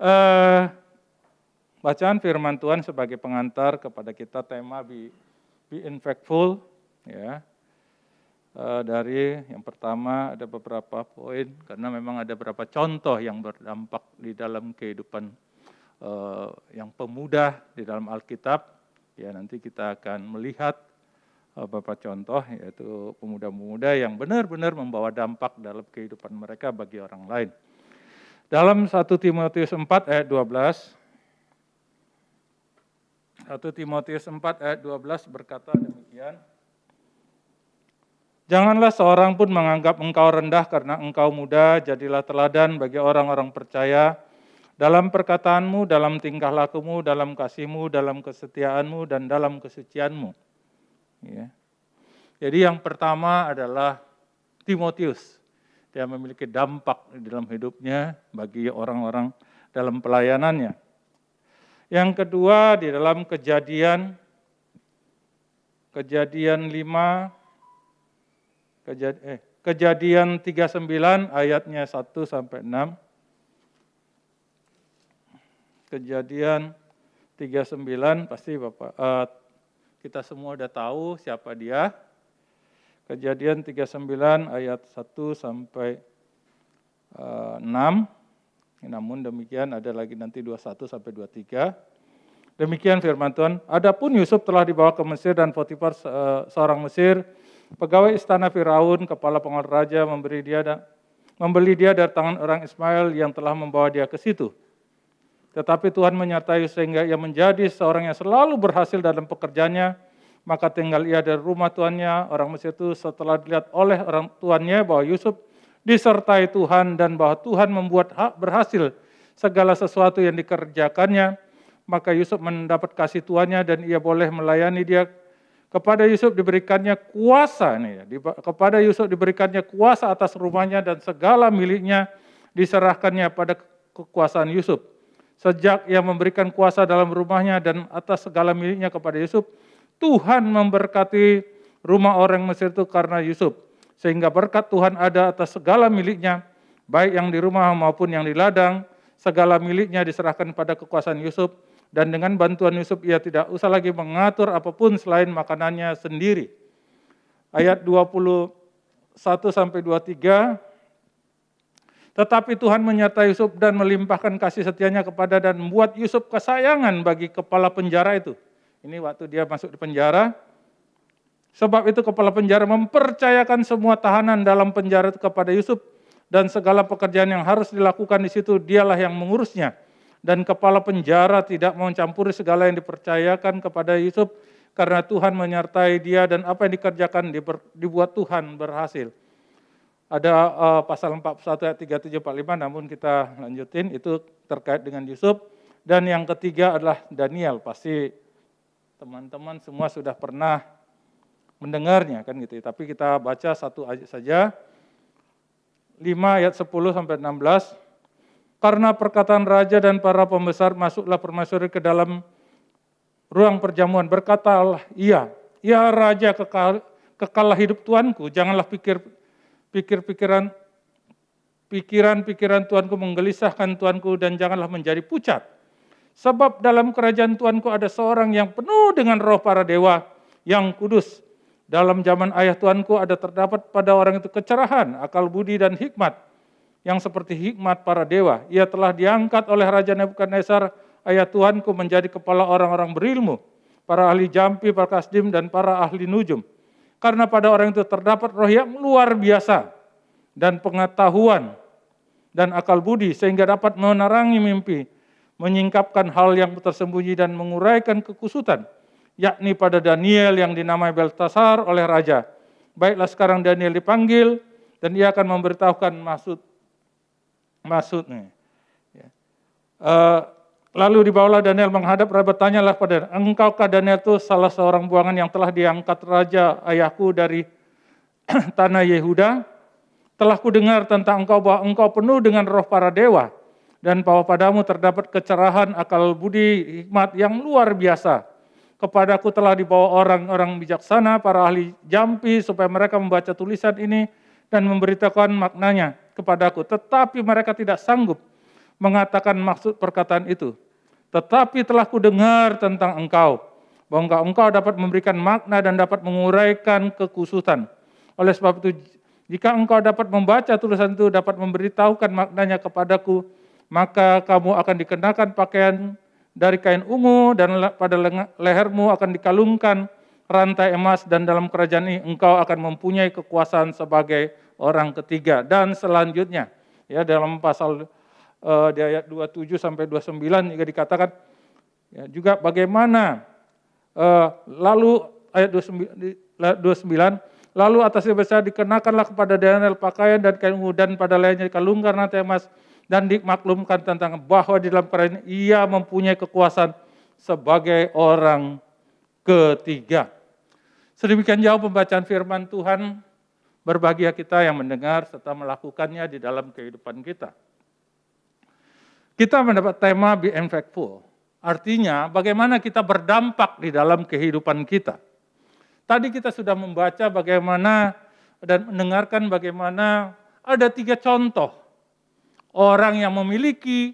Eh, Bacaan firman Tuhan sebagai pengantar kepada kita tema Be Impactful, ya. Dari yang pertama ada beberapa poin, karena memang ada beberapa contoh yang berdampak di dalam kehidupan yang pemuda di dalam Alkitab. Ya, nanti kita akan melihat beberapa contoh, yaitu pemuda-pemuda yang benar-benar membawa dampak dalam kehidupan mereka bagi orang lain. Dalam 1 Timotius 4 ayat 12, 1 Timotius 4 ayat 12 berkata demikian, "Janganlah seorang pun menganggap engkau rendah karena engkau muda, jadilah teladan bagi orang-orang percaya dalam perkataanmu, dalam tingkah lakumu, dalam kasihmu, dalam kesetiaanmu, dan dalam kesucianmu." Ya. Jadi yang pertama adalah Timotius. Dia memiliki dampak di dalam hidupnya bagi orang-orang dalam pelayanannya. Yang kedua di dalam Kejadian 39 ayatnya 1 sampai 6. Kejadian 39 pasti Bapak kita semua udah tahu siapa dia. Kejadian 39 ayat 1 sampai 6. Namun demikian ada lagi nanti 21 sampai 23. Demikian firman Tuhan. Adapun Yusuf telah dibawa ke Mesir dan Potifar seorang Mesir, pegawai istana Firaun, kepala pengawal raja, membeli dia dari tangan orang Ismail yang telah membawa dia ke situ. Tetapi Tuhan menyertai sehingga ia menjadi seorang yang selalu berhasil dalam pekerjaannya. Maka tinggal ia dari rumah tuannya. Orang Mesir itu setelah dilihat oleh orang tuannya bahwa Yusuf disertai Tuhan dan bahwa Tuhan membuat berhasil segala sesuatu yang dikerjakannya, maka Yusuf mendapat kasih tuannya dan ia boleh melayani dia. Kepada Yusuf diberikannya kuasa, kepada Yusuf diberikannya kuasa atas rumahnya dan segala miliknya diserahkannya pada kekuasaan Yusuf. Sejak ia memberikan kuasa dalam rumahnya dan atas segala miliknya kepada Yusuf, Tuhan memberkati rumah orang Mesir itu karena Yusuf. Sehingga berkat Tuhan ada atas segala miliknya, baik yang di rumah maupun yang di ladang. Segala miliknya diserahkan pada kekuasaan Yusuf. Dan dengan bantuan Yusuf ia tidak usah lagi mengatur apapun selain makanannya sendiri. Ayat 21 sampai 23. Tetapi Tuhan menyertai Yusuf dan melimpahkan kasih setianya kepada dan membuat Yusuf kesayangan bagi kepala penjara itu. Ini waktu dia masuk di penjara. Sebab itu kepala penjara mempercayakan semua tahanan dalam penjara itu kepada Yusuf. Dan segala pekerjaan yang harus dilakukan di situ dialah yang mengurusnya. Dan kepala penjara tidak mau mencampuri segala yang dipercayakan kepada Yusuf. Karena Tuhan menyertai dia dan apa yang dikerjakan dibuat Tuhan berhasil. Ada pasal 41 ayat 37-45, namun kita lanjutin, itu terkait dengan Yusuf. Dan yang ketiga adalah Daniel, pasti teman-teman semua sudah pernah mendengarnya kan gitu. Tapi kita baca satu ayat saja. 5 ayat 10 sampai 16. Karena perkataan raja dan para pembesar masuklah permaisuri ke dalam ruang perjamuan. Berkatalah ia, "Ya raja, kekalah hidup tuanku, janganlah pikiran tuanku menggelisahkan tuanku dan janganlah menjadi pucat. Sebab dalam kerajaan Tuanku ada seorang yang penuh dengan roh para dewa yang kudus. Dalam zaman ayah Tuanku ada terdapat pada orang itu kecerahan, akal budi dan hikmat yang seperti hikmat para dewa. Ia telah diangkat oleh Raja Nebukadnezar, ayah Tuanku, menjadi kepala orang-orang berilmu, para ahli jampi, para kasdim, dan para ahli nujum. Karena pada orang itu terdapat roh yang luar biasa dan pengetahuan dan akal budi sehingga dapat menerangi mimpi, menyingkapkan hal yang tersembunyi dan menguraikan kekusutan, yakni pada Daniel yang dinamai Beltasar oleh raja. Baiklah sekarang Daniel dipanggil dan ia akan memberitahukan maksudnya. Lalu dibawalah Daniel menghadap raja, bertanyalah pada engkaukah Daniel itu salah seorang buangan yang telah diangkat raja ayahku dari tanah Yehuda? Telah kudengar tentang engkau bahwa engkau penuh dengan roh para dewa dan bahwa padamu terdapat kecerahan, akal budi, hikmat yang luar biasa. Kepadaku telah dibawa orang-orang bijaksana, para ahli jampi, supaya mereka membaca tulisan ini dan memberitahukan maknanya kepadaku. Tetapi mereka tidak sanggup, mengatakan maksud perkataan itu. Tetapi telah kudengar tentang engkau, bahwa engkau dapat memberikan makna dan dapat menguraikan kekhususan. Oleh sebab itu, jika engkau dapat membaca tulisan itu, dapat memberitahukan maknanya kepadaku, maka kamu akan dikenakan pakaian dari kain ungu, dan pada lehermu akan dikalungkan rantai emas, dan dalam kerajaan ini engkau akan mempunyai kekuasaan sebagai orang ketiga. Dan selanjutnya, ya dalam pasal di ayat 27 sampai 29 juga dikatakan ya, juga bagaimana lalu ayat 29 lalu atasnya besar dikenakanlah kepada Daniel pakaian dan kain ungu, dan pada lehernya dikalungkan rantai emas, dan dimaklumkan tentang bahwa di dalam kerajaan ia mempunyai kekuasaan sebagai orang ketiga. Sedemikian jauh pembacaan firman Tuhan. Berbahagia kita yang mendengar serta melakukannya di dalam kehidupan kita. Kita mendapat tema Be Impactful. Artinya bagaimana kita berdampak di dalam kehidupan kita. Tadi kita sudah membaca bagaimana dan mendengarkan bagaimana ada 3 contoh orang yang memiliki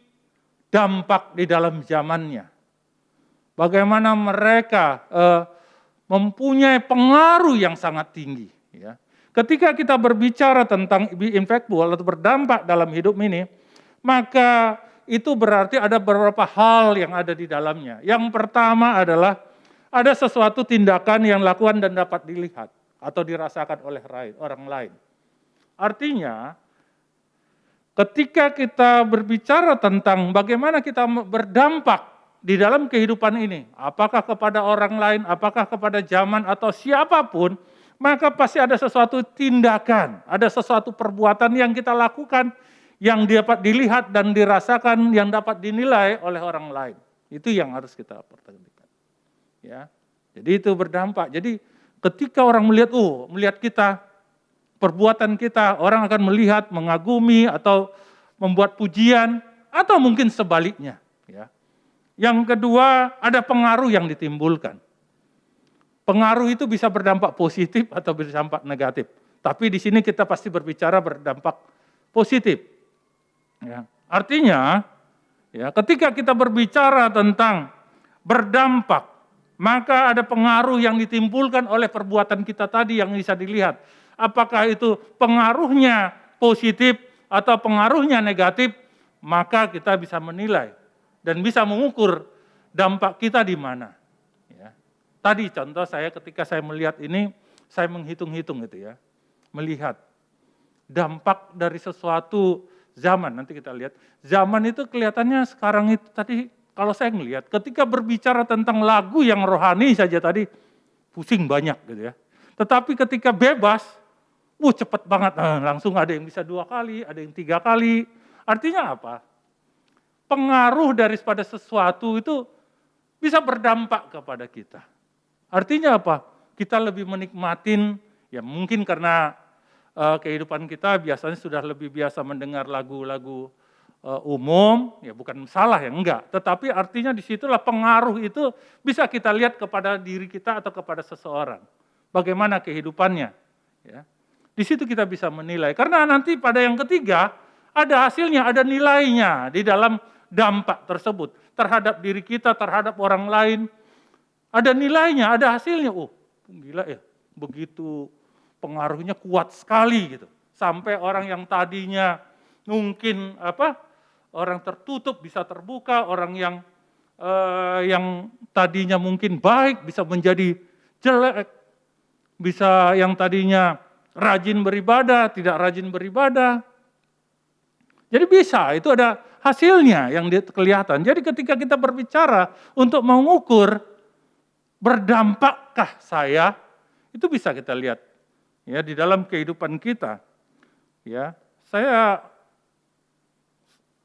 dampak di dalam zamannya. Bagaimana mereka mempunyai pengaruh yang sangat tinggi. Ya. Ketika kita berbicara tentang Be Impactful atau berdampak dalam hidup ini, maka itu berarti ada beberapa hal yang ada di dalamnya. Yang pertama adalah ada sesuatu tindakan yang dilakukan dan dapat dilihat atau dirasakan oleh orang lain. Artinya, ketika kita berbicara tentang bagaimana kita berdampak di dalam kehidupan ini, apakah kepada orang lain, apakah kepada zaman atau siapapun, maka pasti ada sesuatu tindakan, ada sesuatu perbuatan yang kita lakukan yang dapat dilihat dan dirasakan, yang dapat dinilai oleh orang lain. Itu yang harus kita perhatikan. Ya. Jadi itu berdampak. Jadi ketika orang melihat kita, perbuatan kita, orang akan melihat, mengagumi atau membuat pujian atau mungkin sebaliknya. Ya. Yang kedua, ada pengaruh yang ditimbulkan. Pengaruh itu bisa berdampak positif atau berdampak negatif. Tapi di sini kita pasti berbicara berdampak positif. Ya, artinya, ya, ketika kita berbicara tentang berdampak, maka ada pengaruh yang ditimbulkan oleh perbuatan kita tadi yang bisa dilihat. Apakah itu pengaruhnya positif atau pengaruhnya negatif, maka kita bisa menilai dan bisa mengukur dampak kita di mana. Ya. Tadi contoh saya ketika saya melihat ini, saya menghitung-hitung gitu ya, melihat dampak dari sesuatu zaman, nanti kita lihat. Zaman itu kelihatannya sekarang itu tadi, kalau saya melihat, ketika berbicara tentang lagu yang rohani saja tadi, pusing banyak gitu ya. Tetapi ketika bebas, cepat banget, langsung ada yang bisa 2 kali, ada yang 3 kali. Artinya apa? Pengaruh daripada sesuatu itu bisa berdampak kepada kita. Artinya apa? Kita lebih menikmatin, ya mungkin karena kehidupan kita biasanya sudah lebih biasa mendengar lagu-lagu umum, ya bukan salah ya, enggak. Tetapi artinya disitulah pengaruh itu bisa kita lihat kepada diri kita atau kepada seseorang. Bagaimana kehidupannya. Ya. Di situ kita bisa menilai. Karena nanti pada yang ketiga, ada hasilnya, ada nilainya di dalam dampak tersebut. Terhadap diri kita, terhadap orang lain. Ada nilainya, ada hasilnya. Gila ya, begitu pengaruhnya kuat sekali gitu. Sampai orang yang tadinya mungkin orang tertutup bisa terbuka, orang yang tadinya mungkin baik bisa menjadi jelek, bisa yang tadinya rajin beribadah tidak rajin beribadah. Jadi bisa, itu ada hasilnya yang kelihatan. Jadi ketika kita berbicara untuk mengukur berdampakkah saya, itu bisa kita lihat. Ya, di dalam kehidupan kita, ya,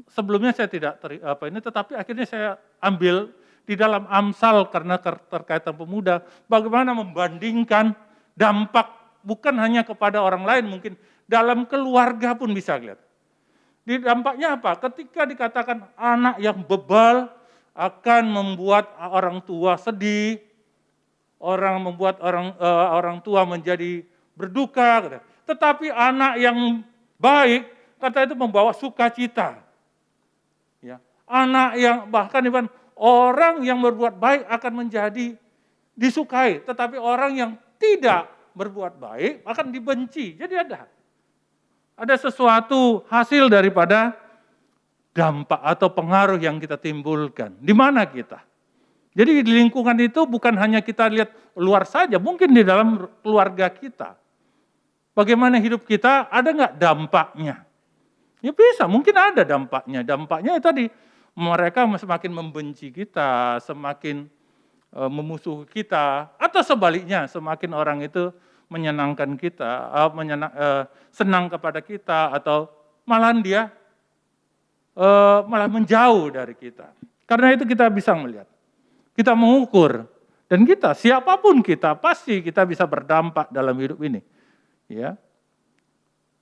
sebelumnya saya tidak tetapi akhirnya saya ambil di dalam Amsal karena terkaitan pemuda, bagaimana membandingkan dampak bukan hanya kepada orang lain, mungkin dalam keluarga pun bisa lihat. Di dampaknya apa? Ketika dikatakan anak yang bebal akan membuat orang tua sedih, membuat orang tua menjadi berduka, tetapi anak yang baik kata itu membawa sukacita. Ya, anak yang bahkan orang yang berbuat baik akan menjadi disukai, tetapi orang yang tidak berbuat baik akan dibenci. Jadi ada sesuatu hasil daripada dampak atau pengaruh yang kita timbulkan. Di mana kita? Jadi di lingkungan itu bukan hanya kita lihat luar saja, mungkin di dalam keluarga kita. Bagaimana hidup kita, ada nggak dampaknya? Ya bisa, mungkin ada dampaknya. Dampaknya itu tadi, mereka semakin membenci kita, semakin memusuhi kita, atau sebaliknya semakin orang itu menyenangkan kita, senang kepada kita, atau malahan dia malah menjauh dari kita. Karena itu kita bisa melihat, kita mengukur, dan kita siapapun kita pasti kita bisa berdampak dalam hidup ini, ya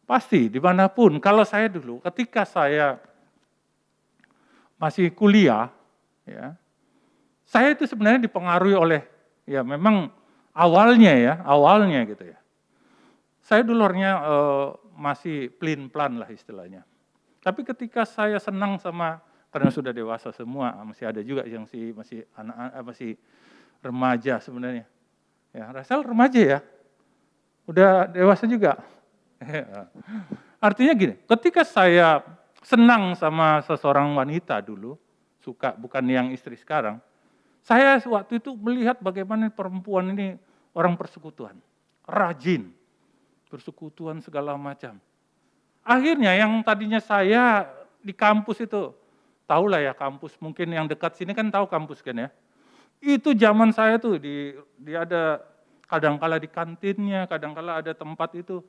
pasti dimanapun. Kalau saya dulu, ketika saya masih kuliah, ya saya itu sebenarnya dipengaruhi oleh, ya memang awalnya gitu ya. Saya dulunya masih plan lah istilahnya. Tapi ketika saya senang sama, karena sudah dewasa semua, masih ada juga yang masih anak-anak, masih remaja sebenarnya. Ya, Rasel remaja ya, udah dewasa juga. Artinya gini, ketika saya senang sama seseorang wanita dulu, suka, bukan yang istri sekarang, saya waktu itu melihat bagaimana perempuan ini orang persekutuan, rajin, persekutuan segala macam. Akhirnya yang tadinya saya di kampus itu, tahulah ya kampus, mungkin yang dekat sini kan tahu kampus kan ya. Itu zaman saya tuh di ada kadangkala di kantinnya, kadangkala ada tempat itu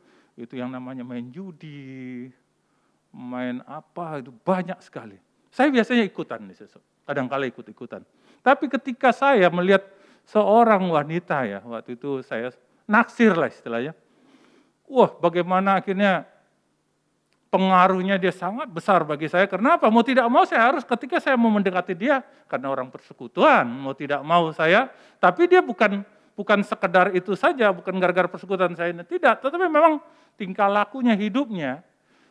yang namanya main judi, main apa itu banyak sekali. Saya biasanya ikutan nih, kadangkala ikut-ikutan. Tapi ketika saya melihat seorang wanita ya, waktu itu saya naksir lah istilahnya. Wah, bagaimana akhirnya pengaruhnya dia sangat besar bagi saya. Kenapa? Mau tidak mau saya harus, ketika saya mau mendekati dia, karena orang persekutuan, mau tidak mau saya, tapi dia bukan sekedar itu saja, bukan gara-gara persekutuan saya, tidak, tetapi memang tingkah lakunya, hidupnya,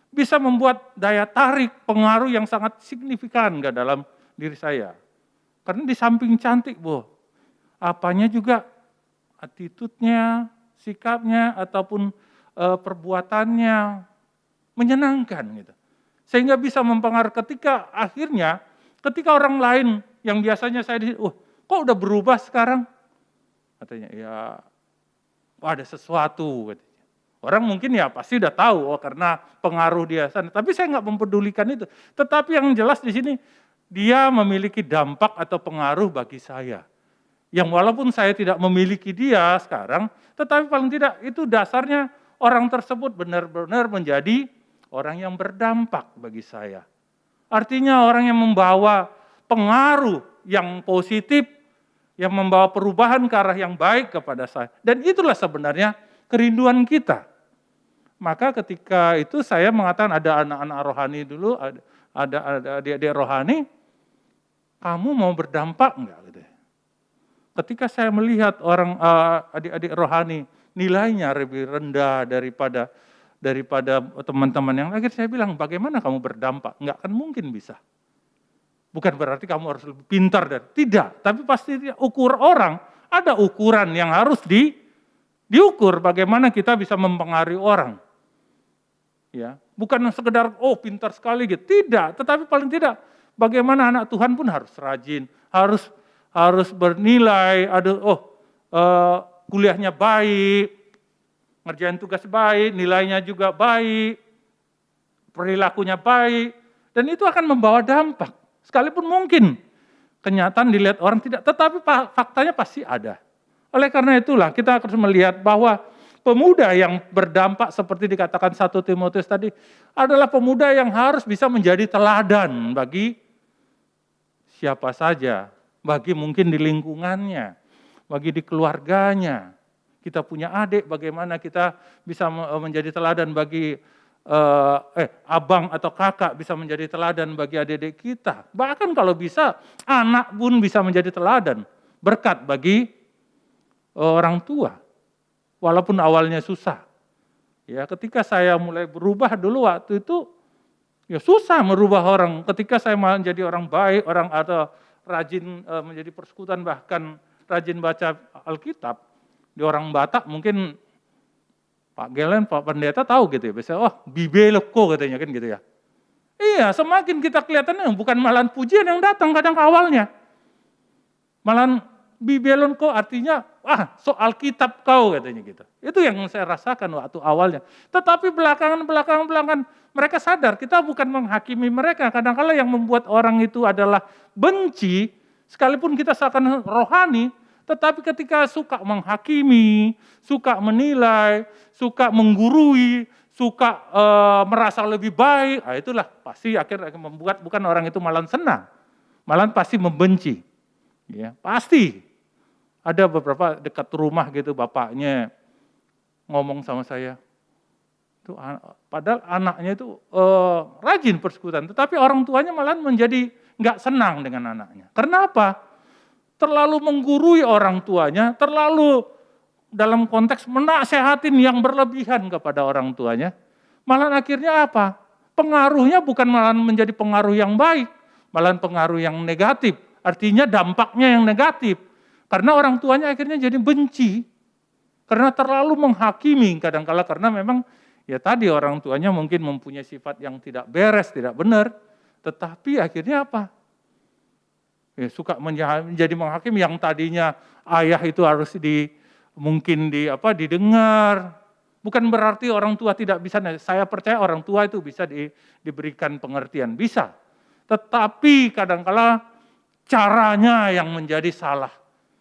bisa membuat daya tarik, pengaruh yang sangat signifikan ke dalam diri saya. Karena di samping cantik, apanya juga, attitude-nya, sikapnya, ataupun perbuatannya, menyenangkan gitu. Sehingga bisa mempengaruhi ketika akhirnya, ketika orang lain yang biasanya saya kok udah berubah sekarang? Katanya, ya ada sesuatu. Katanya. Orang mungkin ya pasti udah tahu, karena pengaruh dia sana. Tapi saya nggak mempedulikan itu. Tetapi yang jelas di sini, dia memiliki dampak atau pengaruh bagi saya. Yang walaupun saya tidak memiliki dia sekarang, tetapi paling tidak itu dasarnya orang tersebut benar-benar menjadi orang yang berdampak bagi saya. Artinya orang yang membawa pengaruh yang positif, yang membawa perubahan ke arah yang baik kepada saya. Dan itulah sebenarnya kerinduan kita. Maka ketika itu saya mengatakan ada anak-anak rohani dulu, ada adik-adik rohani, kamu mau berdampak enggak? Gitu. Ketika saya melihat orang adik-adik rohani, nilainya lebih rendah daripada teman-teman yang lain, saya bilang, bagaimana kamu berdampak? Enggak akan mungkin bisa. Bukan berarti kamu harus lebih pintar tidak, tapi pasti ukur orang, ada ukuran yang harus diukur bagaimana kita bisa mempengaruhi orang. Ya, bukan sekedar pintar sekali gitu, tidak, tetapi paling tidak bagaimana anak Tuhan pun harus rajin, harus bernilai, kuliahnya baik, ngerjain tugas baik, nilainya juga baik, perilakunya baik, dan itu akan membawa dampak. Sekalipun mungkin kenyataan dilihat orang tidak, tetapi faktanya pasti ada. Oleh karena itulah kita harus melihat bahwa pemuda yang berdampak seperti dikatakan 1 Timotius tadi adalah pemuda yang harus bisa menjadi teladan bagi siapa saja, bagi mungkin di lingkungannya, bagi di keluarganya. Kita punya adik, bagaimana kita bisa menjadi teladan bagi abang atau kakak bisa menjadi teladan bagi adik-adik kita. Bahkan kalau bisa, anak pun bisa menjadi teladan, berkat bagi orang tua. Walaupun awalnya susah. Ya, ketika saya mulai berubah dulu waktu itu, Ya susah merubah orang. Ketika saya menjadi orang baik, orang atau rajin menjadi persekutuan, bahkan rajin baca Alkitab, di orang Batak mungkin Pak Gelen, Pak Pendeta tahu gitu ya. Biasanya, oh bibeloko katanya kan gitu ya. Iya, semakin kita kelihatannya bukan malahan pujian yang datang kadang awalnya. Malahan bibelonko artinya, soal kitab kau katanya gitu. Itu yang saya rasakan waktu awalnya. Tetapi belakangan mereka sadar kita bukan menghakimi mereka. Kadang-kadang yang membuat orang itu adalah benci, sekalipun kita seakan rohani, tetapi ketika suka menghakimi, suka menilai, suka menggurui, suka merasa lebih baik, itulah pasti akhirnya membuat bukan orang itu malah senang, malah pasti membenci. Ya, pasti. Ada beberapa dekat rumah gitu bapaknya ngomong sama saya, itu padahal anaknya itu rajin persekutuan, tetapi orang tuanya malah menjadi nggak senang dengan anaknya. Karena apa? Terlalu menggurui orang tuanya, terlalu dalam konteks menasehatin yang berlebihan kepada orang tuanya, malah akhirnya apa? Pengaruhnya bukan malah menjadi pengaruh yang baik, malah pengaruh yang negatif. Artinya dampaknya yang negatif. Karena orang tuanya akhirnya jadi benci. Karena terlalu menghakimi kadang-kala karena memang ya tadi orang tuanya mungkin mempunyai sifat yang tidak beres, tidak benar. Tetapi akhirnya apa? Ya, suka menjadi menghakimi yang tadinya ayah itu harus didengar. Bukan berarti orang tua tidak bisa, saya percaya orang tua itu bisa diberikan pengertian, bisa. Tetapi kadang-kala caranya yang menjadi salah.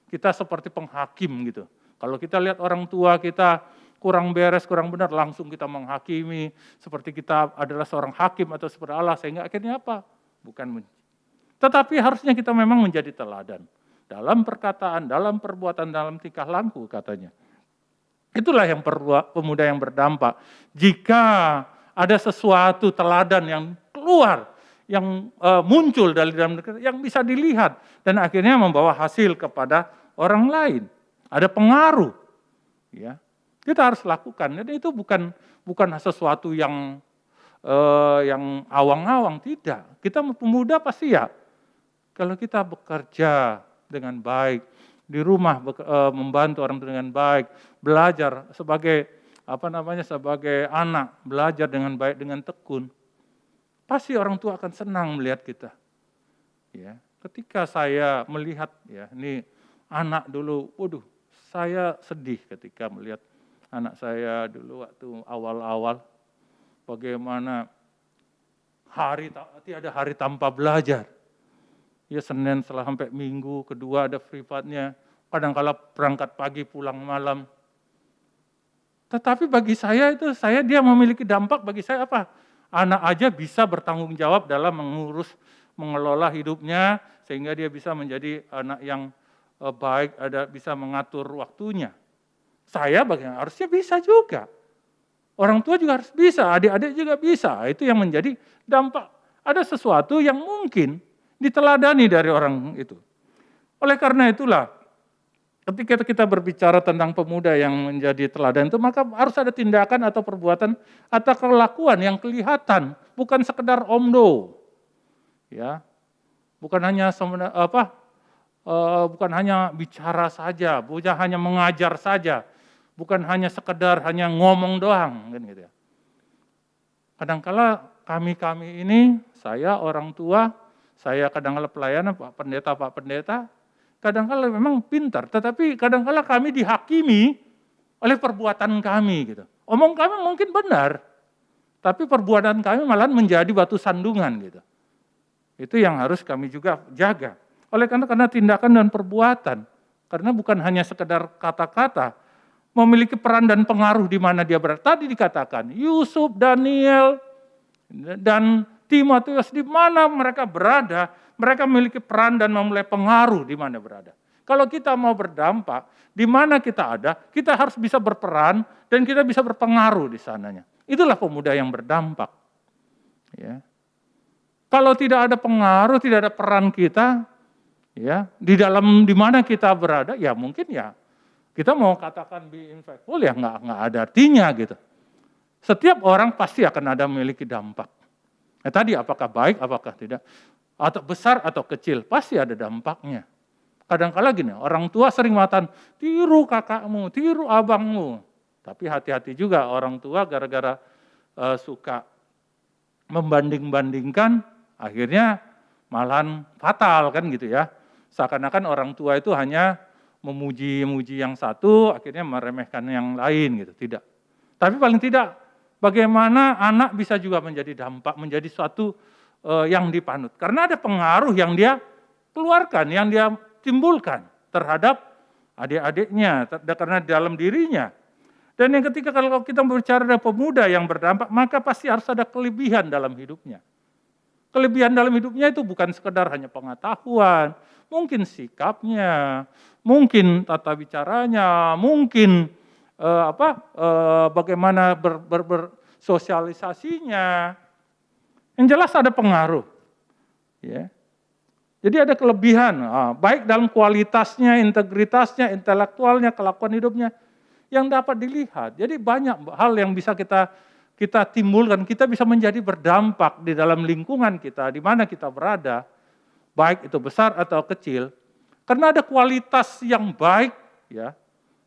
Kita seperti penghakim gitu. Kalau kita lihat orang tua kita kurang beres, kurang benar, langsung kita menghakimi. Seperti kita adalah seorang hakim atau seperti Allah, sehingga akhirnya apa? Bukan. Tetapi harusnya kita memang menjadi teladan. Dalam perkataan, dalam perbuatan, dalam tingkah laku katanya. Itulah yang pemuda yang berdampak. Jika ada sesuatu teladan yang keluar, yang muncul dari dalam yang bisa dilihat dan akhirnya membawa hasil kepada orang lain. Ada pengaruh. Ya. Kita harus lakukan. Jadi itu bukan sesuatu yang awang-awang, tidak. Kita pemuda pasti ya. Kalau kita bekerja dengan baik, di rumah membantu orang dengan baik, belajar sebagai sebagai anak, belajar dengan baik dengan tekun, pasti orang tua akan senang melihat kita. Ya, ketika saya melihat ya, ini anak dulu, saya sedih ketika melihat anak saya dulu waktu awal-awal bagaimana tiada hari tanpa belajar. Ya Senin setelah sampai Minggu, kedua ada privatnya, kadang-kala berangkat pagi pulang malam. Tetapi bagi saya dia memiliki dampak bagi saya apa? Anak aja bisa bertanggung jawab dalam mengelola hidupnya, sehingga dia bisa menjadi anak yang baik, bisa mengatur waktunya. Saya harusnya bisa juga. Orang tua juga harus bisa, adik-adik juga bisa. Itu yang menjadi dampak. Ada sesuatu yang mungkin diteladani dari orang itu. Oleh karena itulah, ketika kita berbicara tentang pemuda yang menjadi teladan itu, maka harus ada tindakan atau perbuatan atau kelakuan yang kelihatan, bukan sekedar omdo, ya, bukan hanya bukan hanya bicara saja, bukan hanya mengajar saja, bukan hanya sekedar hanya ngomong doang, kan gitu ya. Kadang-kala kami ini, saya orang tua, saya kadang-kala pelayanan Pak Pendeta, kadang-kala memang pintar, tetapi kadang-kala kami dihakimi oleh perbuatan kami gitu. Omong kami mungkin benar, tapi perbuatan kami malah menjadi batu sandungan gitu. Itu yang harus kami juga jaga. Oleh karena tindakan dan perbuatan, karena bukan hanya sekedar kata-kata, memiliki peran dan pengaruh di mana dia berada. Tadi dikatakan Yusuf, Daniel, dan Timotius di mana mereka berada, mereka memiliki peran dan memulai pengaruh di mana berada. Kalau kita mau berdampak, di mana kita ada, kita harus bisa berperan dan kita bisa berpengaruh di sananya. Itulah pemuda yang berdampak. Ya. Kalau tidak ada pengaruh, tidak ada peran kita, ya di mana kita berada, ya mungkin ya kita mau katakan be impactful ya nggak ada artinya gitu. Setiap orang pasti akan ada memiliki dampak. Tadi apakah baik, apakah tidak, atau besar atau kecil, pasti ada dampaknya. Kadang-kala gini, orang tua sering mengatakan, tiru kakakmu, tiru abangmu. Tapi hati-hati juga orang tua gara-gara suka membanding-bandingkan, akhirnya malahan fatal kan gitu ya. Seakan-akan orang tua itu hanya memuji-muji yang satu, akhirnya meremehkan yang lain gitu. Tidak. Tapi paling tidak, bagaimana anak bisa juga menjadi dampak, menjadi suatu yang dipanut. Karena ada pengaruh yang dia keluarkan, yang dia timbulkan terhadap adik-adiknya, karena dalam dirinya. Dan yang ketiga, kalau kita berbicara ada pemuda yang berdampak, maka pasti harus ada kelebihan dalam hidupnya. Kelebihan dalam hidupnya itu bukan sekedar hanya pengetahuan, mungkin sikapnya, mungkin tata bicaranya, mungkin bagaimana bersosialisasinya. Yang jelas ada pengaruh. Ya. Jadi ada kelebihan, baik dalam kualitasnya, integritasnya, intelektualnya, kelakuan hidupnya, yang dapat dilihat. Jadi banyak hal yang bisa kita timbulkan, kita bisa menjadi berdampak di dalam lingkungan kita, di mana kita berada, baik itu besar atau kecil, karena ada kualitas yang baik, ya.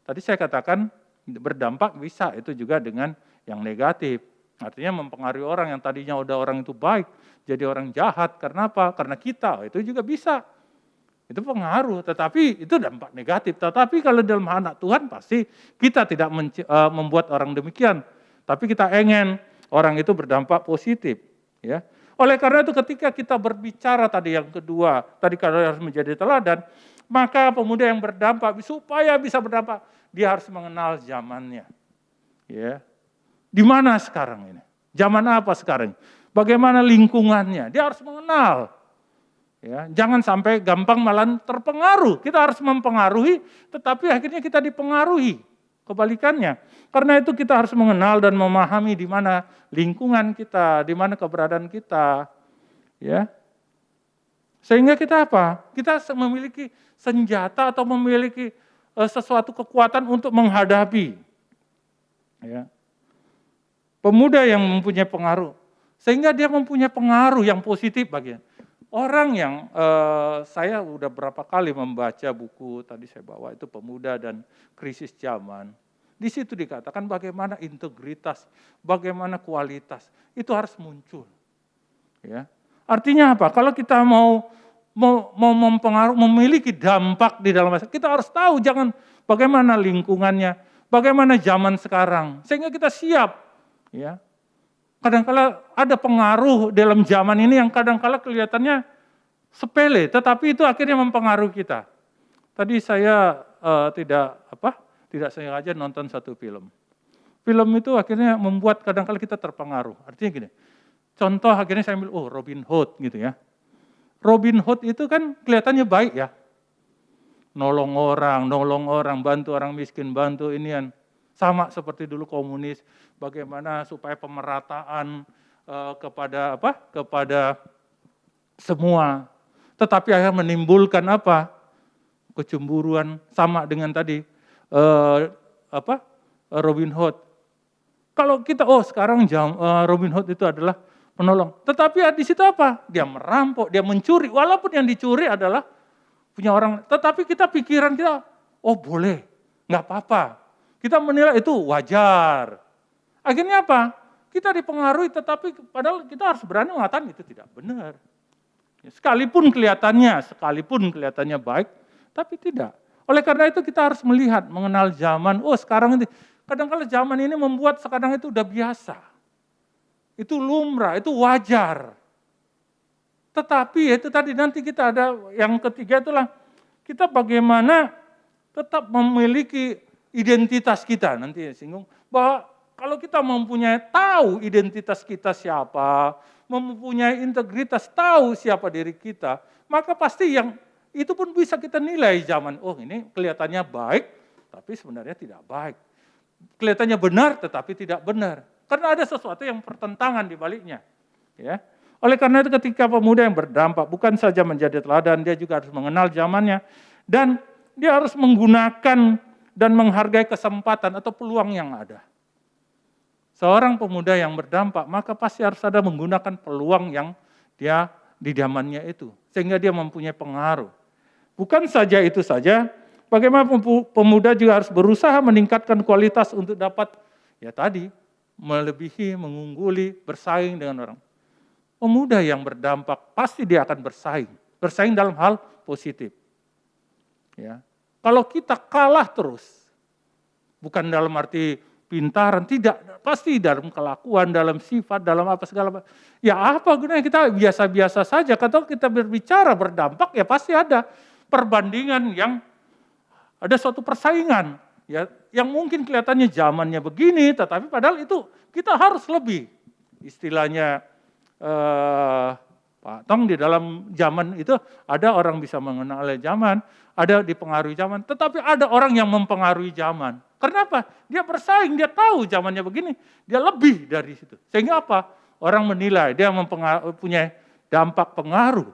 Tadi saya katakan berdampak bisa itu juga dengan yang negatif. Artinya mempengaruhi orang yang tadinya udah orang itu baik, jadi orang jahat. Karena apa? Karena kita, itu juga bisa. Itu pengaruh, tetapi itu dampak negatif. Tetapi kalau dalam anak Tuhan pasti kita tidak membuat orang demikian. Tapi kita ingin orang itu berdampak positif. Ya. Oleh karena itu ketika kita berbicara tadi yang kedua, tadi kalau harus menjadi teladan, maka pemuda yang berdampak, supaya bisa berdampak, dia harus mengenal zamannya. Ya. Di mana sekarang ini? Zaman apa sekarang? Bagaimana lingkungannya? Dia harus mengenal. Ya, jangan sampai gampang malah terpengaruh. Kita harus mempengaruhi, tetapi akhirnya kita dipengaruhi. Kebalikannya. Karena itu kita harus mengenal dan memahami di mana lingkungan kita, di mana keberadaan kita. Ya. Sehingga kita apa? Kita memiliki senjata atau memiliki sesuatu kekuatan untuk menghadapi. Ya. Pemuda yang mempunyai pengaruh. Sehingga dia mempunyai pengaruh yang positif baginya. Orang yang saya udah berapa kali membaca buku, tadi saya bawa itu Pemuda dan Krisis Zaman. Di situ dikatakan bagaimana integritas, bagaimana kualitas, itu harus muncul. Ya. Artinya apa? Kalau kita mau mempengaruhi, memiliki dampak di dalam masyarakat, kita harus tahu jangan bagaimana lingkungannya, bagaimana zaman sekarang, sehingga kita siap. Ya. Kadang-kala ada pengaruh dalam zaman ini yang kadang-kala kelihatannya sepele, tetapi itu akhirnya mempengaruhi kita. Tadi saya tidak sengaja nonton satu film. Film itu akhirnya membuat kadang-kala kita terpengaruh. Artinya gini, contoh akhirnya saya ambil, Robin Hood gitu ya. Robin Hood itu kan kelihatannya baik ya. Nolong orang, bantu orang miskin, bantu inian. Sama seperti dulu komunis, bagaimana supaya pemerataan kepada semua. Tetapi akhirnya menimbulkan kecemburuan, sama dengan tadi Robin Hood. Kalau kita sekarang Robin Hood itu adalah penolong. Tetapi di situ apa? Dia merampok, dia mencuri. Walaupun yang dicuri adalah punya orang. Tetapi pikiran kita, boleh, nggak apa-apa. Kita menilai itu wajar. Akhirnya apa? Kita dipengaruhi, tetapi padahal kita harus berani mengatakan itu tidak benar. Sekalipun kelihatannya baik, tapi tidak. Oleh karena itu kita harus melihat, mengenal zaman. Sekarang ini, kadang-kadang zaman ini membuat sekarang itu udah biasa. Itu lumrah, itu wajar. Tetapi itu tadi nanti kita ada yang ketiga itulah, kita bagaimana tetap memiliki identitas kita, nanti singgung, bahwa kalau kita tahu identitas kita siapa, mempunyai integritas, tahu siapa diri kita, maka pasti yang itu pun bisa kita nilai zaman, ini kelihatannya baik, tapi sebenarnya tidak baik. Kelihatannya benar, tetapi tidak benar. Karena ada sesuatu yang pertentangan di baliknya. Ya. Oleh karena itu ketika pemuda yang berdampak, bukan saja menjadi teladan, dia juga harus mengenal zamannya, dan dia harus menggunakan dan menghargai kesempatan atau peluang yang ada. seorang pemuda yang berdampak, maka pasti harus ada menggunakan peluang yang dia di zamannya itu. Sehingga dia mempunyai pengaruh. Bukan saja itu saja, bagaimana pemuda juga harus berusaha meningkatkan kualitas untuk dapat, ya tadi, melebihi, mengungguli, bersaing dengan orang. Pemuda yang berdampak, pasti dia akan bersaing. Bersaing dalam hal positif. Ya. Kalau kita kalah terus, bukan dalam arti pintaran, tidak, pasti dalam kelakuan, dalam sifat, dalam apa segala macam. Ya apa gunanya kita biasa-biasa saja, kalau kita berbicara berdampak ya pasti ada perbandingan yang ada suatu persaingan. Ya, yang mungkin kelihatannya zamannya begini, tetapi padahal itu kita harus lebih. Istilahnya Pak Tong di dalam zaman itu ada orang bisa mengenal zaman, ada dipengaruhi zaman, tetapi ada orang yang mempengaruhi zaman. Kenapa? Dia bersaing, dia tahu zamannya begini, dia lebih dari situ. Sehingga apa? Orang menilai, dia punya dampak pengaruh.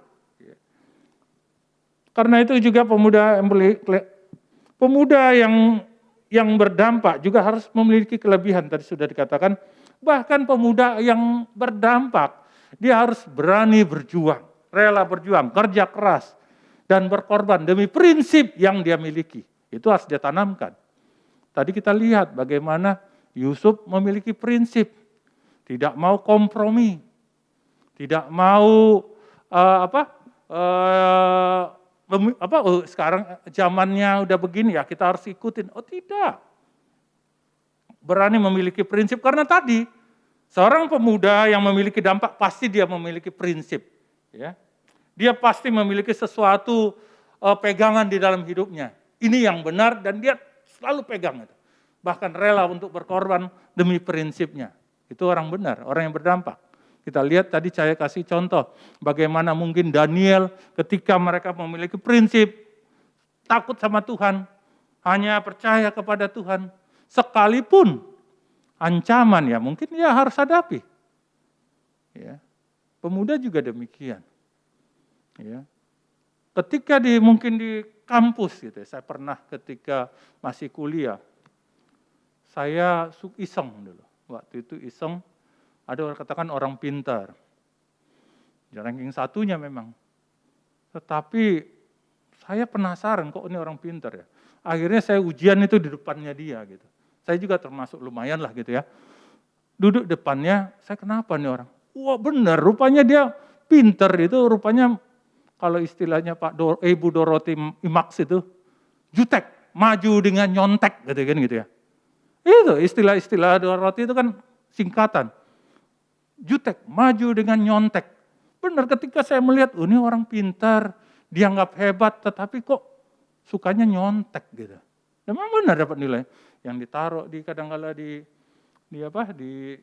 Karena itu juga pemuda yang berdampak juga harus memiliki kelebihan, tadi sudah dikatakan. Bahkan pemuda yang berdampak, dia harus berani berjuang, rela berjuang, kerja keras, dan berkorban demi prinsip yang dia miliki. Itu harus dia tanamkan. Tadi kita lihat bagaimana Yusuf memiliki prinsip, tidak mau kompromi, tidak mau sekarang zamannya udah begini ya kita harus ikutin. Oh tidak, berani memiliki prinsip karena tadi seorang pemuda yang memiliki dampak pasti dia memiliki prinsip, ya. Dia pasti memiliki sesuatu pegangan di dalam hidupnya. Ini yang benar dan dia selalu pegang itu. Bahkan rela untuk berkorban demi prinsipnya. Itu orang benar, orang yang berdampak. Kita lihat tadi saya kasih contoh bagaimana mungkin Daniel ketika mereka memiliki prinsip takut sama Tuhan, hanya percaya kepada Tuhan, sekalipun ancaman ya mungkin dia harus hadapi. Ya. Pemuda juga demikian. Ya. Ketika mungkin di kampus gitu, saya pernah ketika masih kuliah, saya iseng dulu. Waktu itu iseng, ada orang katakan orang pintar. Ranking satunya memang. Tetapi saya penasaran kok ini orang pintar ya. Akhirnya saya ujian itu di depannya dia gitu. Saya juga termasuk lumayan lah gitu ya. Duduk depannya, saya kenapa nih orang? Wah benar, rupanya dia pintar itu, rupanya kalau istilahnya Ibu Dorothy Imax itu, jutek, maju dengan nyontek gitu kan gitu ya. Itu istilah-istilah Dorothy itu kan singkatan. Jutek, maju dengan nyontek. Benar ketika saya melihat, ini orang pintar, dianggap hebat, tetapi kok sukanya nyontek gitu. Memang benar dapat nilai. Yang ditaruh di kadang-kala di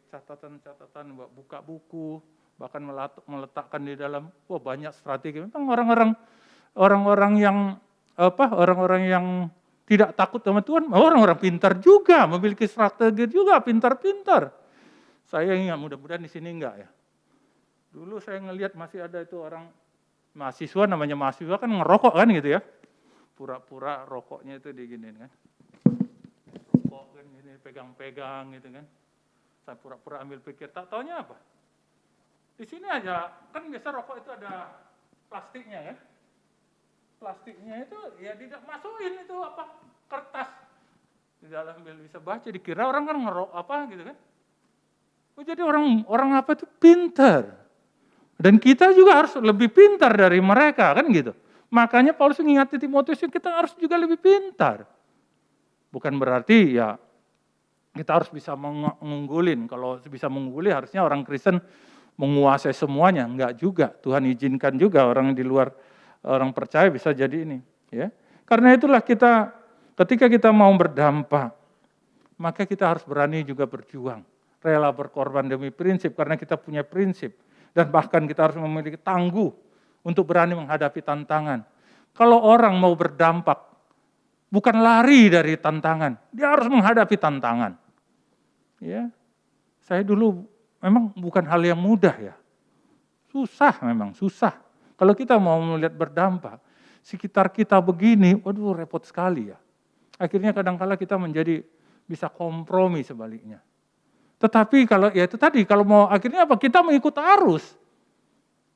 catatan-catatan, buka buku, bahkan meletakkan di dalam banyak strategi. Memang orang-orang yang tidak takut sama Tuhan, orang-orang pintar juga, memiliki strategi juga, pintar-pintar. Saya ingat mudah-mudahan di sini enggak ya. Dulu saya ngelihat masih ada itu orang mahasiswa, namanya mahasiswa kan ngerokok kan gitu ya. Pura-pura rokoknya itu diginiin kan. Rokok kan gini, pegang-pegang gitu kan. Saya pura-pura ambil pikir, tak taunya apa? Di sini aja, kan biasa rokok itu ada plastiknya ya. Plastiknya itu ya tidak masukin itu kertas. Di dalam bisa baca, dikira orang kan ngerokok gitu kan. Oh, jadi orang apa itu pintar. Dan kita juga harus lebih pintar dari mereka kan gitu. Makanya Paulus mengingati Timotius kita harus juga lebih pintar. Bukan berarti ya kita harus bisa mengunggulin. Kalau bisa mengungguli harusnya orang Kristen menguasai semuanya. Enggak juga. Tuhan izinkan juga orang di luar orang percaya bisa jadi ini. Ya. Karena itulah ketika kita mau berdampak, maka kita harus berani juga berjuang. Rela berkorban demi prinsip karena kita punya prinsip. Dan bahkan kita harus memiliki tangguh untuk berani menghadapi tantangan. Kalau orang mau berdampak, bukan lari dari tantangan, dia harus menghadapi tantangan. Ya, saya dulu memang bukan hal yang mudah ya, susah memang susah. Kalau kita mau melihat berdampak, sekitar kita begini, waduh repot sekali ya. Akhirnya kadang-kala kita bisa kompromi sebaliknya. Tetapi kalau ya itu tadi, kalau mau akhirnya apa? Kita mengikut arus.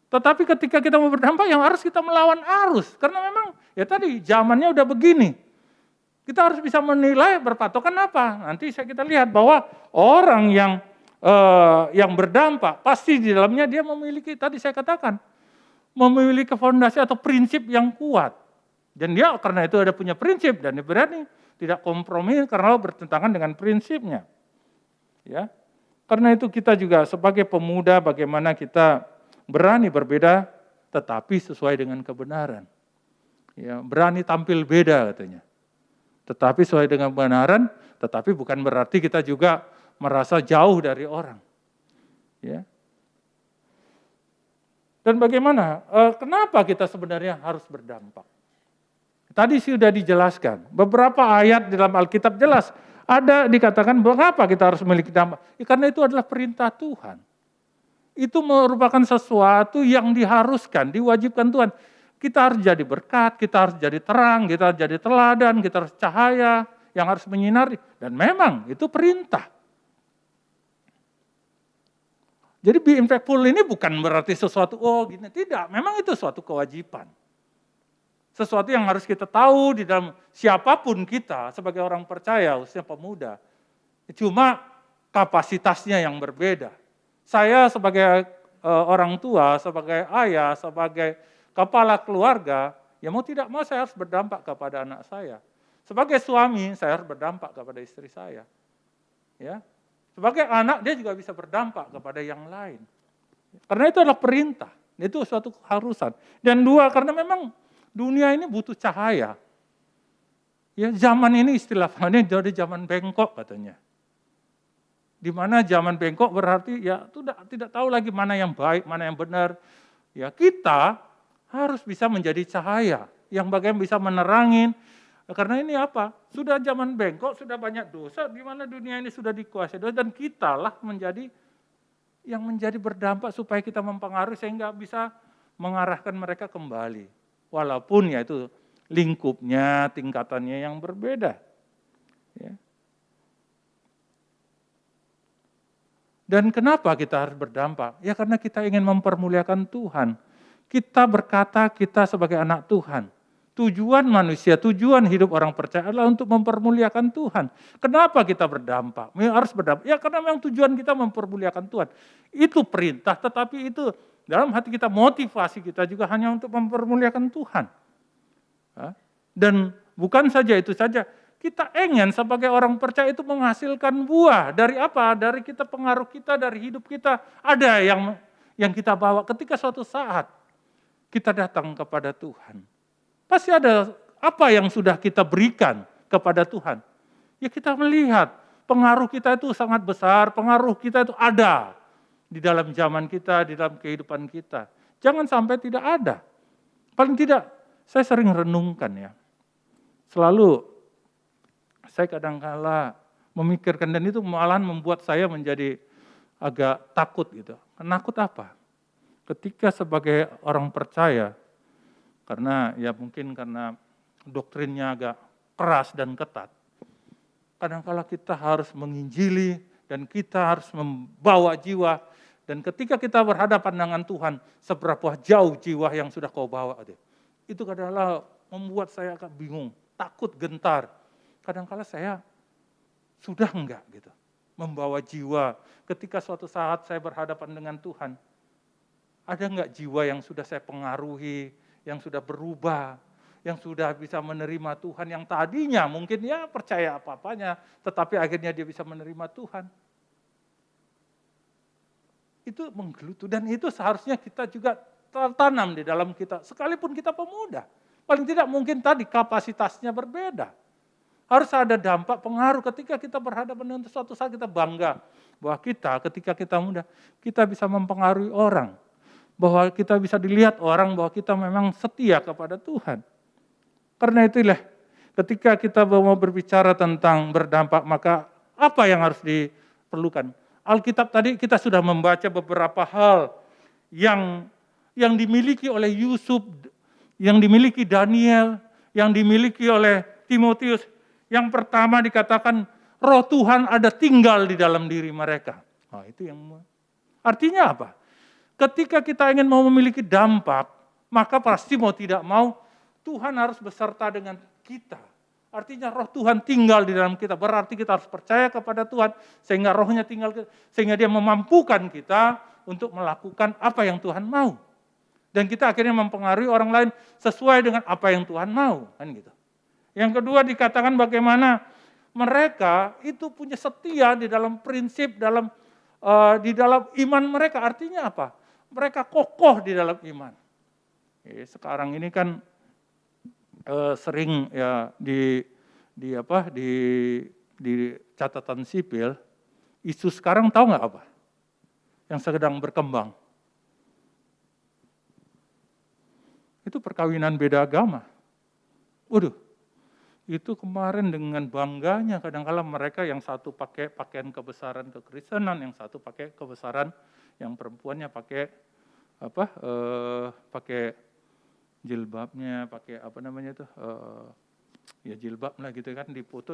Tetapi ketika kita mau berdampak, yang harus kita melawan arus. Karena memang ya tadi zamannya udah begini. Kita harus bisa menilai berpatokan apa. Nanti kita lihat bahwa orang yang berdampak pasti di dalamnya dia memiliki, tadi saya katakan, memiliki fondasi atau prinsip yang kuat. Dan dia karena itu ada punya prinsip dan dia berani tidak kompromi karena bertentangan dengan prinsipnya. Ya. Karena itu kita juga sebagai pemuda bagaimana kita berani berbeda tetapi sesuai dengan kebenaran. Ya, berani tampil beda katanya. Tetapi sesuai dengan kebenaran, tetapi bukan berarti kita juga merasa jauh dari orang. Ya. Dan bagaimana? Kenapa kita sebenarnya harus berdampak? Tadi sudah dijelaskan. Beberapa ayat dalam Alkitab jelas. Ada dikatakan mengapa kita harus memiliki dampak. Ya, karena itu adalah perintah Tuhan. Itu merupakan sesuatu yang diharuskan, diwajibkan Tuhan. Kita harus jadi berkat, kita harus jadi terang, kita harus jadi teladan, kita harus cahaya yang harus menyinari. Dan memang itu perintah. Jadi be impactful ini bukan berarti sesuatu, gini. Tidak, memang itu suatu kewajiban. Sesuatu yang harus kita tahu di dalam siapapun kita sebagai orang percaya, khususnya pemuda. Cuma kapasitasnya yang berbeda. Saya sebagai orang tua, sebagai ayah, sebagai kepala keluarga, ya mau tidak mau saya harus berdampak kepada anak saya. Sebagai suami, saya harus berdampak kepada istri saya. Ya, sebagai anak, dia juga bisa berdampak kepada yang lain. Karena itu adalah perintah, itu suatu keharusan. Dan dua, karena memang dunia ini butuh cahaya. Ya, zaman ini istilahnya dari zaman bengkok katanya. Di mana zaman bengkok berarti ya tidak tahu lagi mana yang baik, mana yang benar. Ya, kita harus bisa menjadi cahaya yang bagaimana bisa menerangin. Karena ini apa? Sudah zaman bengkok, sudah banyak dosa, di mana dunia ini sudah dikuasai dosa, dan kitalah yang menjadi berdampak supaya kita mempengaruhi sehingga bisa mengarahkan mereka kembali. Walaupun ya itu lingkupnya, tingkatannya yang berbeda. Ya. Dan kenapa kita harus berdampak? Ya karena kita ingin mempermuliakan Tuhan. Kita berkata kita sebagai anak Tuhan. Tujuan manusia, tujuan hidup orang percaya adalah untuk mempermuliakan Tuhan. Kenapa kita berdampak? Harus berdampak. Ya karena memang tujuan kita mempermuliakan Tuhan. Itu perintah, tetapi itu dalam hati kita, motivasi kita juga hanya untuk mempermuliakan Tuhan. Dan bukan saja itu saja, kita ingin sebagai orang percaya itu menghasilkan buah. Dari apa? Dari kita, pengaruh kita, dari hidup kita. Ada yang kita bawa ketika suatu saat kita datang kepada Tuhan. Pasti ada apa yang sudah kita berikan kepada Tuhan. Ya kita melihat pengaruh kita itu sangat besar, pengaruh kita itu ada di dalam zaman kita, di dalam kehidupan kita. Jangan sampai tidak ada. Paling tidak, saya sering renungkan ya. Selalu saya kadang-kala memikirkan, dan itu malahan membuat saya menjadi agak takut gitu. Takut apa? Ketika sebagai orang percaya, karena ya mungkin karena doktrinnya agak keras dan ketat, kadang-kala kita harus menginjili dan kita harus membawa jiwa. Dan ketika kita berhadapan dengan Tuhan, seberapa jauh jiwa yang sudah kau bawa. Itu kadang-kala membuat saya agak bingung, takut, gentar. Kadang-kala saya sudah enggak gitu, membawa jiwa. Ketika suatu saat saya berhadapan dengan Tuhan, ada enggak jiwa yang sudah saya pengaruhi, yang sudah berubah, yang sudah bisa menerima Tuhan, yang tadinya mungkin ya percaya apa-apanya, tetapi akhirnya dia bisa menerima Tuhan. Itu menggelutu, dan itu seharusnya kita juga tertanam di dalam kita, sekalipun kita pemuda. Paling tidak mungkin tadi kapasitasnya berbeda. Harus ada dampak pengaruh ketika kita berhadapan dengan suatu saat kita bangga bahwa kita ketika kita muda, kita bisa mempengaruhi orang. Bahwa kita bisa dilihat orang bahwa kita memang setia kepada Tuhan. Karena itulah ketika kita mau berbicara tentang berdampak, maka apa yang harus diperlukan? Alkitab tadi kita sudah membaca beberapa hal yang dimiliki oleh Yusuf, yang dimiliki Daniel, yang dimiliki oleh Timotius. Yang pertama dikatakan roh Tuhan ada tinggal di dalam diri mereka. Nah, itu yang artinya apa? Ketika kita ingin mau memiliki dampak, maka pasti mau tidak mau Tuhan harus beserta dengan kita. Artinya roh Tuhan tinggal di dalam kita, berarti kita harus percaya kepada Tuhan, sehingga rohnya tinggal, sehingga dia memampukan kita untuk melakukan apa yang Tuhan mau. Dan kita akhirnya mempengaruhi orang lain sesuai dengan apa yang Tuhan mau. Kan gitu. Yang kedua dikatakan bagaimana mereka itu punya setia di dalam prinsip, di dalam iman mereka. Artinya apa? Mereka kokoh di dalam iman. Sekarang ini kan sering ya di catatan sipil, isu sekarang tahu nggak apa? Yang sedang berkembang. Itu perkawinan beda agama. Waduh, itu kemarin dengan bangganya kadang-kadang mereka yang satu pakai pakaian kebesaran kekristenan, yang satu pakai kebesaran yang perempuannya pakai pakai jilbabnya, pakai jilbab lah gitu kan, dipoto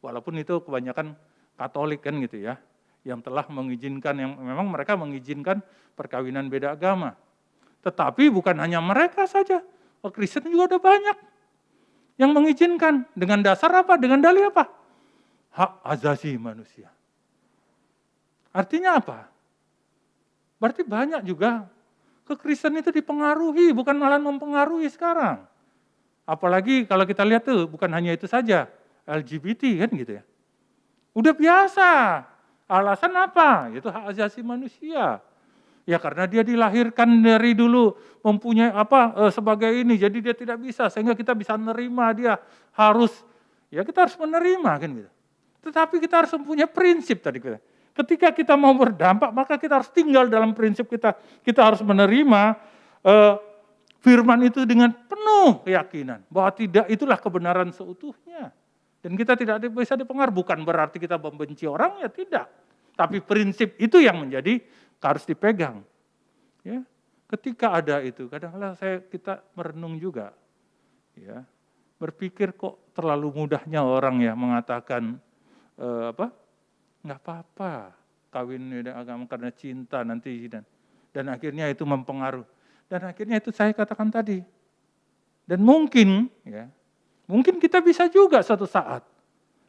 walaupun itu kebanyakan Katolik kan gitu ya, yang telah mengizinkan, yang memang mereka mengizinkan perkawinan beda agama. Tetapi bukan hanya mereka saja, Kristen juga ada banyak yang mengizinkan. Dengan dasar apa? Dengan dalih apa? Hak asasi manusia. Artinya apa? Berarti banyak juga kekristenan itu dipengaruhi, bukan malah mempengaruhi sekarang. Apalagi kalau kita lihat tuh, bukan hanya itu saja, LGBT kan gitu ya. Udah biasa. Alasan apa? Itu hak asasi manusia. Ya karena dia dilahirkan dari dulu mempunyai sebagai ini, jadi dia tidak bisa, sehingga kita bisa menerima dia harus, ya kita harus menerima kan gitu. Tetapi kita harus mempunyai prinsip tadi kita. Ketika kita mau berdampak, maka kita harus tinggal dalam prinsip kita. Kita harus menerima firman itu dengan penuh keyakinan bahwa tidak itulah kebenaran seutuhnya. Dan kita tidak bisa dipengaruhi, bukan berarti kita membenci orang, ya tidak. Tapi prinsip itu yang menjadi harus dipegang. Ya, ketika ada itu, kadang-kadang kita merenung juga. Ya, berpikir kok terlalu mudahnya orang ya mengatakan nggak apa-apa kawin beda agama karena cinta nanti dan akhirnya itu mempengaruhi. Dan akhirnya itu saya katakan tadi. Dan mungkin kita bisa juga suatu saat.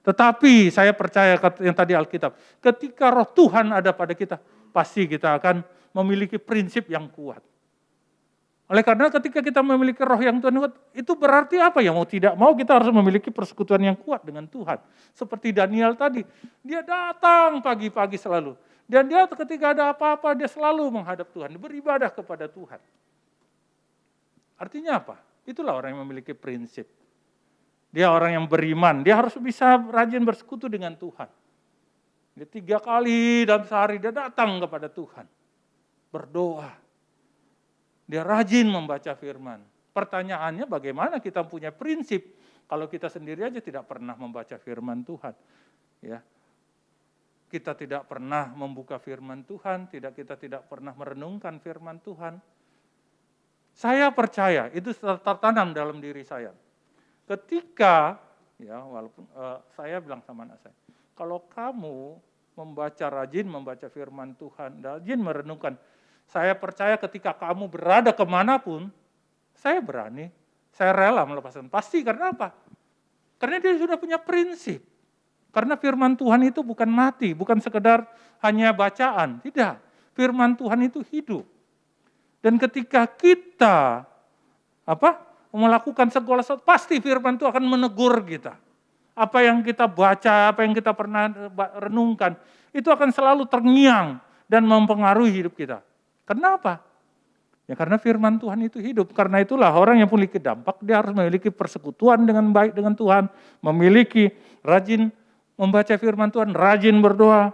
Tetapi saya percaya yang tadi Alkitab, ketika roh Tuhan ada pada kita, pasti kita akan memiliki prinsip yang kuat. Oleh karena ketika kita memiliki roh yang Tuhan kuat, itu berarti apa ya? Mau tidak mau kita harus memiliki persekutuan yang kuat dengan Tuhan. Seperti Daniel tadi, dia datang pagi-pagi selalu. Dan dia ketika ada apa-apa, dia selalu menghadap Tuhan, beribadah kepada Tuhan. Artinya apa? Itulah orang yang memiliki prinsip. Dia orang yang beriman, dia harus bisa rajin bersekutu dengan Tuhan. Dia 3 kali dalam sehari dia datang kepada Tuhan. Berdoa. Dia rajin membaca firman. Pertanyaannya bagaimana kita punya prinsip kalau kita sendiri aja tidak pernah membaca firman Tuhan. Ya. Kita tidak pernah membuka firman Tuhan, kita tidak pernah merenungkan firman Tuhan. Saya percaya itu tertanam dalam diri saya. Ketika, walaupun saya bilang sama anak saya, kalau kamu rajin membaca firman Tuhan, rajin merenungkan, saya percaya ketika kamu berada kemanapun, saya berani, saya rela melepaskan. Pasti karena apa? Karena dia sudah punya prinsip. Karena firman Tuhan itu bukan mati, bukan sekedar hanya bacaan, tidak. Firman Tuhan itu hidup. Dan ketika kita melakukan segala sesuatu, pasti firman itu akan menegur kita. Apa yang kita baca, apa yang kita pernah renungkan, itu akan selalu terngiang dan mempengaruhi hidup kita. Kenapa? Ya karena firman Tuhan itu hidup. Karena itulah orang yang memiliki dampak, dia harus memiliki persekutuan dengan baik dengan Tuhan, memiliki rajin membaca firman Tuhan, rajin berdoa.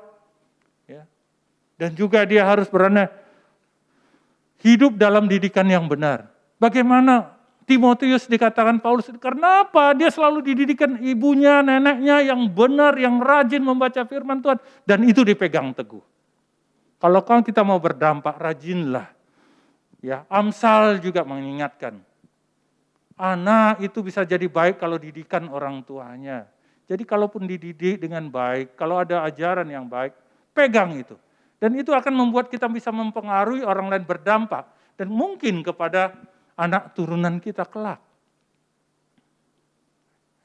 Ya. Dan juga dia harus berani hidup dalam didikan yang benar. Bagaimana Timotius dikatakan Paulus, karena apa? Dia selalu dididikan ibunya, neneknya yang benar, yang rajin membaca firman Tuhan. Dan itu dipegang teguh. Kalau kita mau berdampak, rajinlah. Ya, Amsal juga mengingatkan. Anak itu bisa jadi baik kalau didikan orang tuanya. Jadi kalaupun dididik dengan baik, kalau ada ajaran yang baik, pegang itu. Dan itu akan membuat kita bisa mempengaruhi orang lain, berdampak. Dan mungkin kepada anak turunan kita kelak.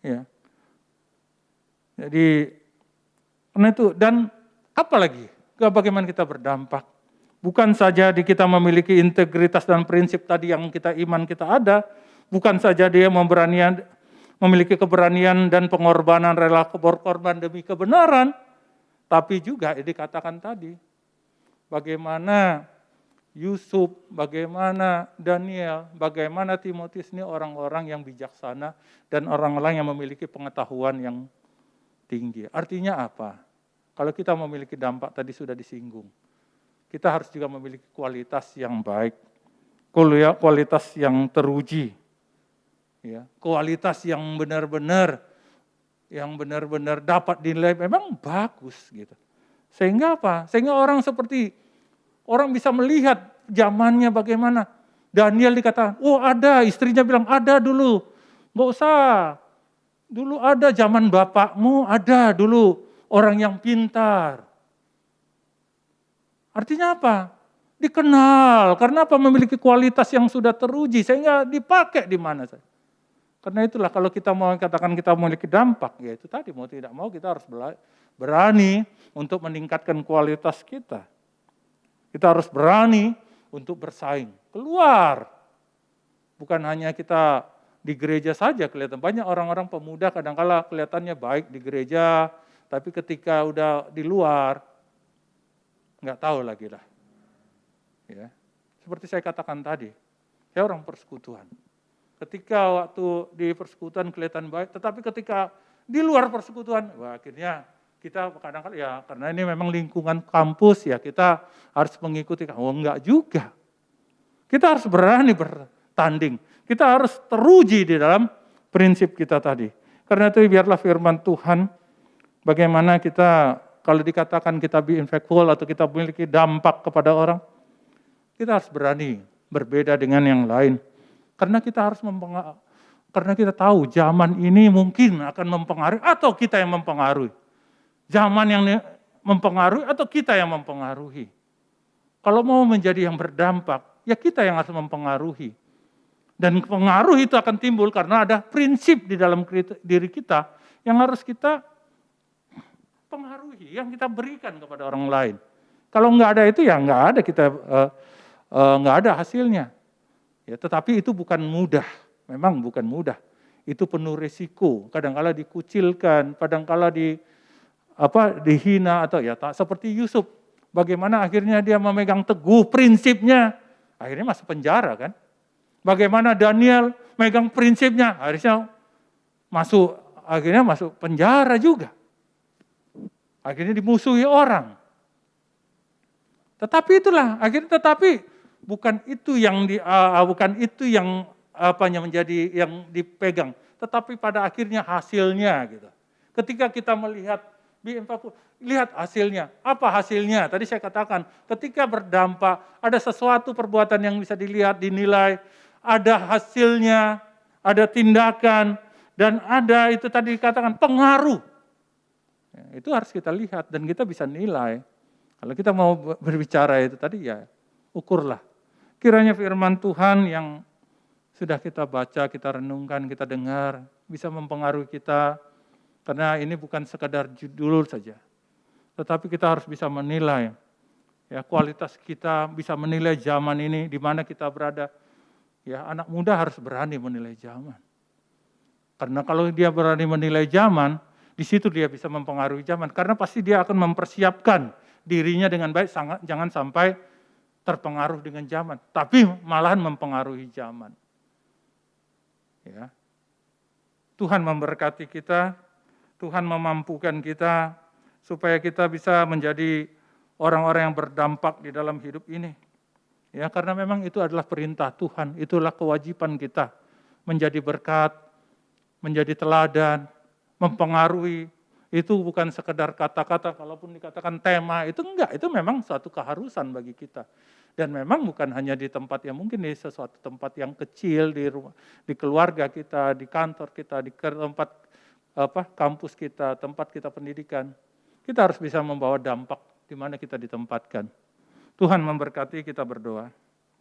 Ya. Jadi, karena itu, dan apalagi, bagaimana kita berdampak. Bukan saja di kita memiliki integritas dan prinsip tadi yang iman kita ada, bukan saja dia memiliki keberanian dan pengorbanan, rela berkorban demi kebenaran, tapi juga dikatakan tadi, bagaimana Yusuf, bagaimana Daniel, bagaimana Timotius ini orang-orang yang bijaksana dan orang-orang yang memiliki pengetahuan yang tinggi. Artinya apa? Kalau kita memiliki dampak tadi sudah disinggung, kita harus juga memiliki kualitas yang baik, kualitas yang teruji, ya, kualitas yang benar-benar dapat dinilai memang bagus gitu. Sehingga apa? Sehingga orang bisa melihat zamannya bagaimana. Daniel dikatakan, oh ada, istrinya bilang ada dulu. Nggak usah, dulu ada zaman bapakmu, ada dulu orang yang pintar. Artinya apa? Dikenal, karena apa? Memiliki kualitas yang sudah teruji, sehingga dipakai di mana saja. Karena itulah kalau kita mau katakan kita memiliki dampak, ya itu tadi mau tidak mau kita harus berani untuk meningkatkan kualitas kita. Kita harus berani untuk bersaing, keluar. Bukan hanya kita di gereja saja kelihatan. Banyak orang-orang pemuda kadang-kala kelihatannya baik di gereja, tapi ketika udah di luar, nggak tahu lagi lah. Ya. Seperti saya katakan tadi, saya orang persekutuan. Ketika waktu di persekutuan kelihatan baik, tetapi ketika di luar persekutuan, wah akhirnya kita kadang-kadang ya karena ini memang lingkungan kampus ya kita harus mengikuti. Oh enggak juga. Kita harus berani bertanding. Kita harus teruji di dalam prinsip kita tadi. Karena itu biarlah firman Tuhan bagaimana kita kalau dikatakan kita be impactful atau kita memiliki dampak kepada orang, kita harus berani berbeda dengan yang lain. Karena kita harus karena kita tahu zaman ini mungkin akan mempengaruhi atau kita yang mempengaruhi. Zaman yang mempengaruhi atau kita yang mempengaruhi. Kalau mau menjadi yang berdampak, ya kita yang harus mempengaruhi. Dan pengaruh itu akan timbul karena ada prinsip di dalam diri kita yang harus kita pengaruhi, yang kita berikan kepada orang lain. Kalau nggak ada itu ya nggak ada nggak ada hasilnya. Ya, tetapi itu bukan mudah, memang bukan mudah. Itu penuh risiko, kadang-kala dikucilkan, kadang-kala dihina atau ya tak seperti Yusuf. Bagaimana akhirnya dia memegang teguh prinsipnya, akhirnya masuk penjara kan. Bagaimana Daniel megang prinsipnya, akhirnya masuk penjara juga. Akhirnya dimusuhi orang. Tetapi itulah, bukan itu yang menjadi yang dipegang, tetapi pada akhirnya hasilnya gitu. Ketika kita melihat lihat hasilnya. Apa hasilnya? Tadi saya katakan, ketika berdampak, ada sesuatu perbuatan yang bisa dilihat, dinilai, ada hasilnya, ada tindakan, dan ada itu tadi dikatakan pengaruh. Ya, itu harus kita lihat dan kita bisa nilai. Kalau kita mau berbicara itu tadi ya, ukurlah. Kiranya firman Tuhan yang sudah kita baca, kita renungkan, kita dengar, bisa mempengaruhi kita. Karena ini bukan sekadar judul saja, tetapi kita harus bisa menilai, ya kualitas kita bisa menilai zaman ini di mana kita berada. Ya anak muda harus berani menilai zaman, karena kalau dia berani menilai zaman, di situ dia bisa mempengaruhi zaman. Karena pasti dia akan mempersiapkan dirinya dengan baik, jangan sampai terpengaruh dengan zaman, tapi malahan mempengaruhi zaman. Ya, Tuhan memberkati kita. Tuhan memampukan kita supaya kita bisa menjadi orang-orang yang berdampak di dalam hidup ini. Ya, karena memang itu adalah perintah Tuhan, itulah kewajiban kita menjadi berkat, menjadi teladan, mempengaruhi. Itu bukan sekedar kata-kata, kalaupun dikatakan tema, itu enggak, itu memang suatu keharusan bagi kita. Dan memang bukan hanya di tempat yang mungkin di sesuatu tempat yang kecil, di rumah, di keluarga kita, di kantor kita, di tempat kampus kita, tempat kita pendidikan. Kita harus bisa membawa dampak di mana kita ditempatkan. Tuhan memberkati, kita berdoa.